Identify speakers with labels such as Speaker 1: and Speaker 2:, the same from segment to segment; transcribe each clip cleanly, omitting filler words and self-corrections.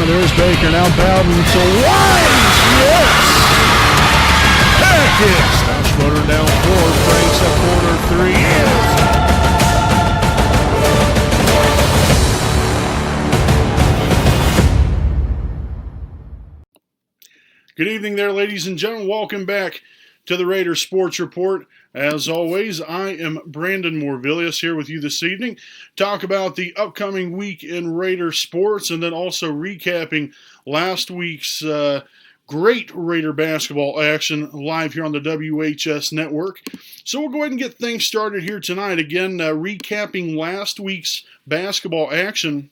Speaker 1: corner. There's Baker. Now Bowden to Wise. Yes! Back in. Stops motor down 4. Franks at corner 3. Good evening there, ladies and gentlemen. Welcome back to the Raiders Sports Report. As always, I am Brandon Morvillius here with you this evening. Talk about the upcoming week in Raider sports and then also recapping last week's great Raider basketball action live here on the WHS Network. So we'll go ahead and get things started here tonight. Again, recapping last week's basketball action.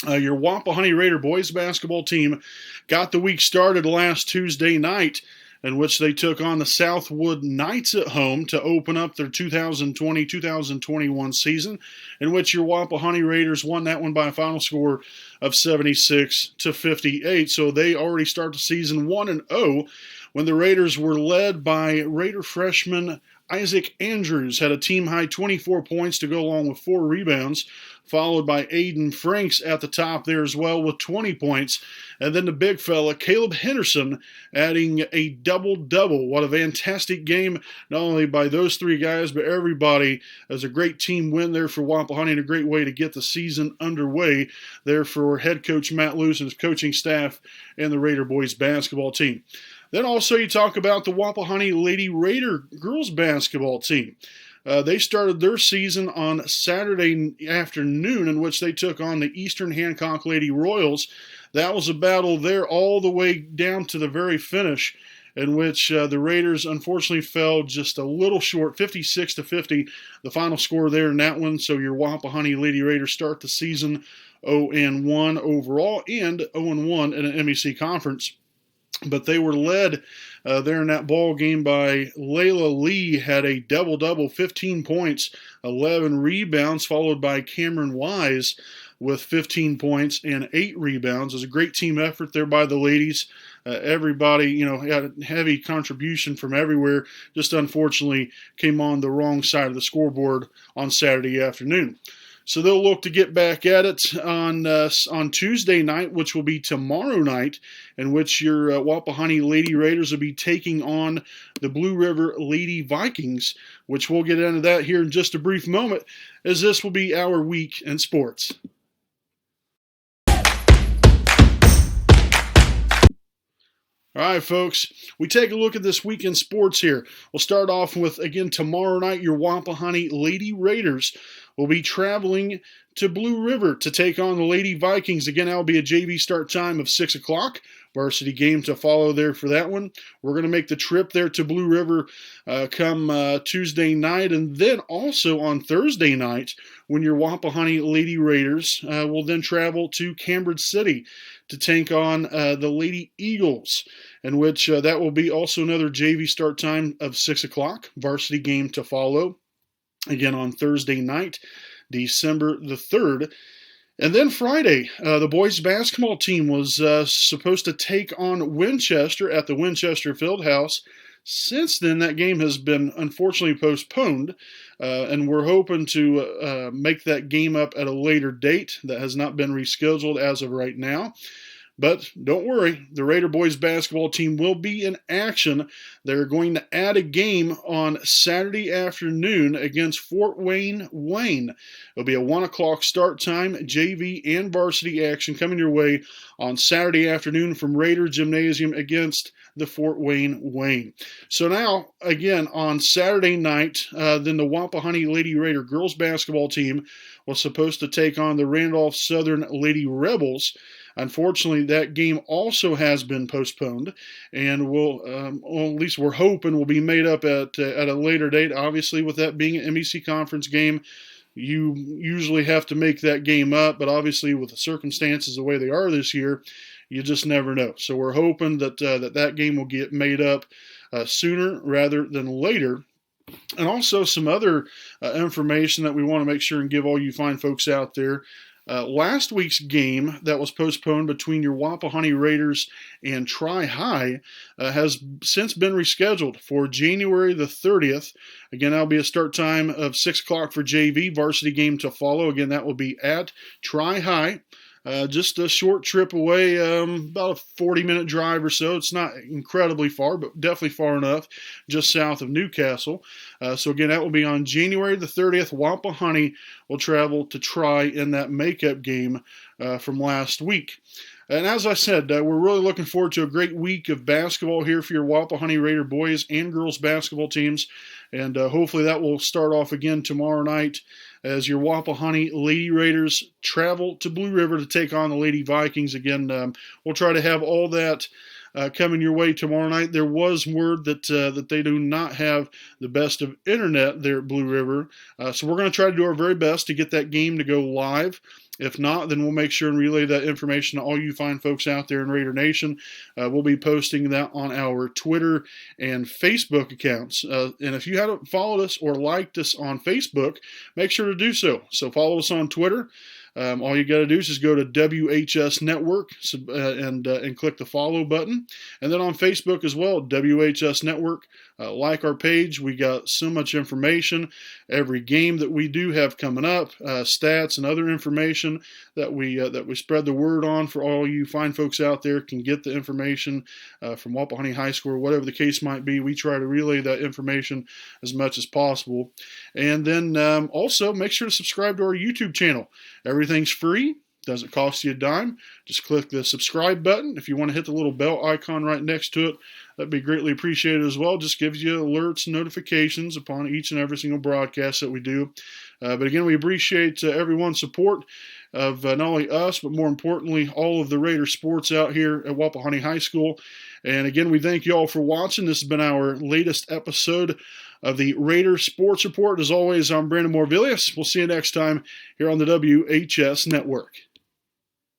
Speaker 1: Your Wapahoney Raider boys basketball team got the week started last Tuesday night, in which they took on the Southwood Knights at home to open up their 2020-2021 season, in which your Wapahoney Raiders won that one by a final score of 76-58. So they already start the season 1-0 when the Raiders were led by Raider freshman Isaac Andrews, had a team-high 24 points to go along with 4 rebounds, followed by Aiden Franks at the top there as well with 20 points. And then the big fella, Caleb Henderson, adding a double-double. What a fantastic game, not only by those 3 guys, but everybody. As a great team win there for Wapahoney and a great way to get the season underway there for head coach Matt Luce and his coaching staff and the Raider boys basketball team. Then also you talk about the Wapahoney Lady Raider girls basketball team. They started their season on Saturday afternoon, in which they took on the Eastern Hancock Lady Royals. That was a battle there all the way down to the very finish, in which the Raiders unfortunately fell just a little short, 56-50, the final score there in that one. So your Wapahoney Lady Raiders start the season 0-1 overall and 0-1 in an MEC conference. But they were led there in that ball game by Layla Lee, had a double-double, 15 points, 11 rebounds, followed by Cameron Wise with 15 points and 8 rebounds. It was a great team effort there by the ladies. Everybody, had a heavy contribution from everywhere, just unfortunately came on the wrong side of the scoreboard on Saturday afternoon. So they'll look to get back at it on Tuesday night, which will be tomorrow night, in which your Wapahoney Lady Raiders will be taking on the Blue River Lady Vikings, which we'll get into that here in just a brief moment, as this will be our week in sports. All right, folks, we take a look at this week in sports here. We'll start off with, again, tomorrow night, your Wapahoney Lady Raiders will be traveling to Blue River to take on the Lady Vikings. Again, that will be a JV start time of 6 o'clock. Varsity game to follow there for that one. We're going to make the trip there to Blue River come Tuesday night. And then also on Thursday night, when your Wapahoney Lady Raiders will then travel to Cambridge City to take on the Lady Eagles, in which that will be also another JV start time of 6 o'clock. Varsity game to follow. Again on Thursday night, December the 3rd. And then Friday, the boys basketball team was supposed to take on Winchester at the Winchester Fieldhouse. Since then, that game has been unfortunately postponed, and we're hoping to make that game up at a later date. That has not been rescheduled as of right now. But don't worry, the Raider boys basketball team will be in action. They're going to add a game on Saturday afternoon against Fort Wayne. It'll be a 1 o'clock start time, JV and varsity action coming your way on Saturday afternoon from Raider Gymnasium against the Fort Wayne. So now, again, on Saturday night, then the Wapahoney Lady Raider girls basketball team was supposed to take on the Randolph Southern Lady Rebels. Unfortunately, that game also has been postponed, and will, well, at least we're hoping, will be made up at a later date. Obviously, with that being an MEC conference game, you usually have to make that game up, but obviously with the circumstances the way they are this year, you just never know. So we're hoping that that game will get made up sooner rather than later. And also some other information that we want to make sure and give all you fine folks out there. Last week's game that was postponed between your Wapahoney Raiders and Tri-High has since been rescheduled for January the 30th. Again, that'll be a start time of 6 o'clock for JV, varsity game to follow. Again, that will be at Tri-High. just a short trip away, about a 40-minute drive or so. It's not incredibly far, but definitely far enough, just south of Newcastle. So again, that will be on January the 30th. Wapahoney will travel to try in that makeup game from last week. And as I said, we're really looking forward to a great week of basketball here for your Wapahoney Raider boys and girls basketball teams. And hopefully that will start off again tomorrow night as your Wapahoney Lady Raiders travel to Blue River to take on the Lady Vikings. Again, we'll try to have all that coming your way tomorrow night. There was word that they do not have the best of internet there at Blue River. So we're going to try to do our very best to get that game to go live. If not, then we'll make sure and relay that information to all you fine folks out there in Raider Nation. We'll be posting that on our Twitter and Facebook accounts. And if you haven't followed us or liked us on Facebook, make sure to do so. So follow us on Twitter. All you got to do is just go to WHS Network and click the follow button. And then on Facebook as well, WHS Network. Like our page. We got so much information. Every game that we do have coming up, stats and other information that we spread the word on for all you fine folks out there can get the information from Wapahoney High School or whatever the case might be. We try to relay that information as much as possible. And then also make sure to subscribe to our YouTube channel. Everything's free. Doesn't cost you a dime. Just click the subscribe button. If you want to hit the little bell icon right next to it, that'd be greatly appreciated as well. Just gives you alerts and notifications upon each and every single broadcast that we do. But again, we appreciate everyone's support of not only us, but more importantly, all of the Raider sports out here at Wapahoney High School. And again, we thank you all for watching. This has been our latest episode of the Raider Sports Report. As always, I'm Brandon Morvillius. We'll see you next time here on the WHS Network.